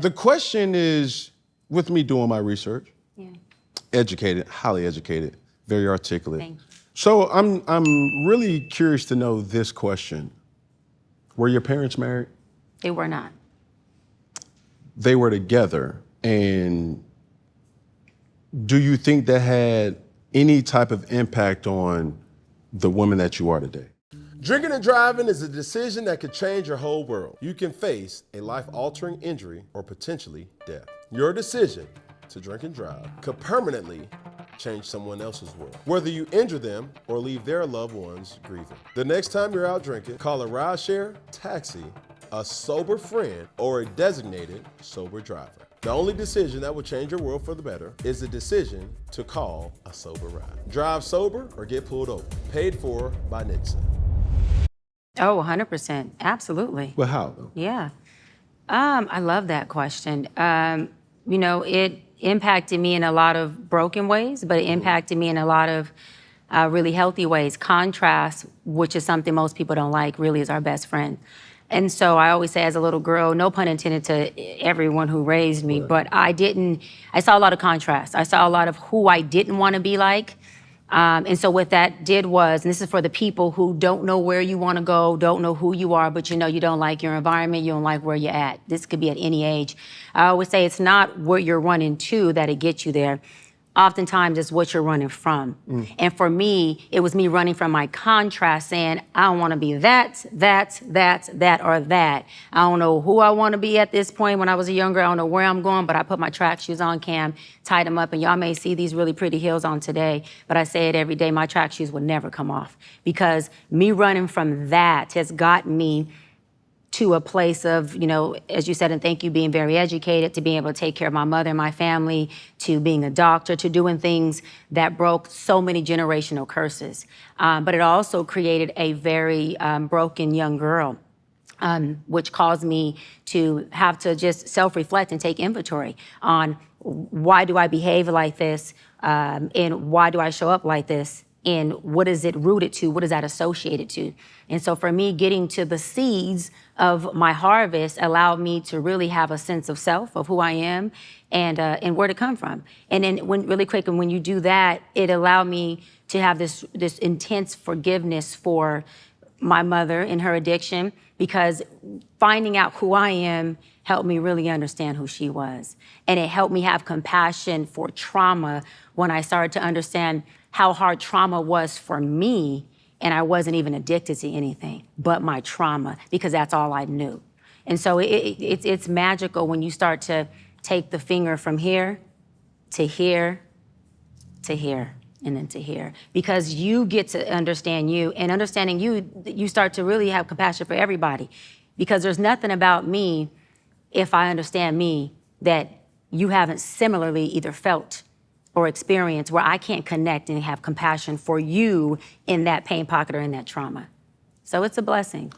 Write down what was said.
the question is, with me doing my research, Yeah. educated, highly educated, very articulate. Thank you. So I'm really curious to know this question. Were your parents married? They were not. They were together. And do you think that had any type of impact on the woman that you are today? Drinking and driving is a decision that could change your whole world. You can face a life-altering injury or potentially death. Your decision to drink and drive could permanently change someone else's world, whether you injure them or leave their loved ones grieving. The next time you're out drinking, call a rideshare, taxi, a sober friend, or a designated sober driver. The only decision that will change your world for the better is the decision to call a sober ride. Drive sober or get pulled over. Paid for by NHTSA. Oh, 100%. Absolutely. Well, how though? Yeah. I love that question. You know, it impacted me in a lot of broken ways, but it impacted me in a lot of really healthy ways. Contrast, which is something most people don't like, really is our best friend. And so I always say as a little girl, no pun intended to everyone who raised me, but I saw a lot of contrast. I saw a lot of who I didn't want to be like. And so what that did was, and this is for the people who don't know where you want to go, don't know who you are, but you know you don't like your environment, you don't like where you're at. This could be at any age. I always say it's not where you're running to that'll get you there. Oftentimes it's what you're running from. And for me, it was me running from my contrast, saying, I don't want to be that, or that. I don't know who I want to be at this point when I was younger. I don't know where I'm going, but I put my track shoes on, Cam, tied them up, and y'all may see these really pretty heels on today, but I say it every day, my track shoes would never come off because me running from that has gotten me to a place of, you know, as you said, and thank you, being very educated, to being able to take care of my mother and my family, to being a doctor, to doing things that broke so many generational curses. But it also created a very broken young girl, which caused me to have to just self-reflect and take inventory on why do I behave like this, and why do I show up like this? And what is it rooted to? What is that associated to? And so for me, getting to the seeds of my harvest allowed me to really have a sense of self, of who I am, and where to come from. And then really quick, and when you do that, it allowed me to have this intense forgiveness for my mother and her addiction, because finding out who I am helped me really understand who she was. And it helped me have compassion for trauma when I started to understand how hard trauma was for me, and I wasn't even addicted to anything but my trauma, because that's all I knew. And so it's magical when you start to take the finger from here to here to here and then to here, because you get to understand you, and understanding you, you start to really have compassion for everybody, because there's nothing about me, if I understand me, that you haven't similarly either felt or experience, where I can't connect and have compassion for you in that pain pocket or in that trauma. So it's a blessing.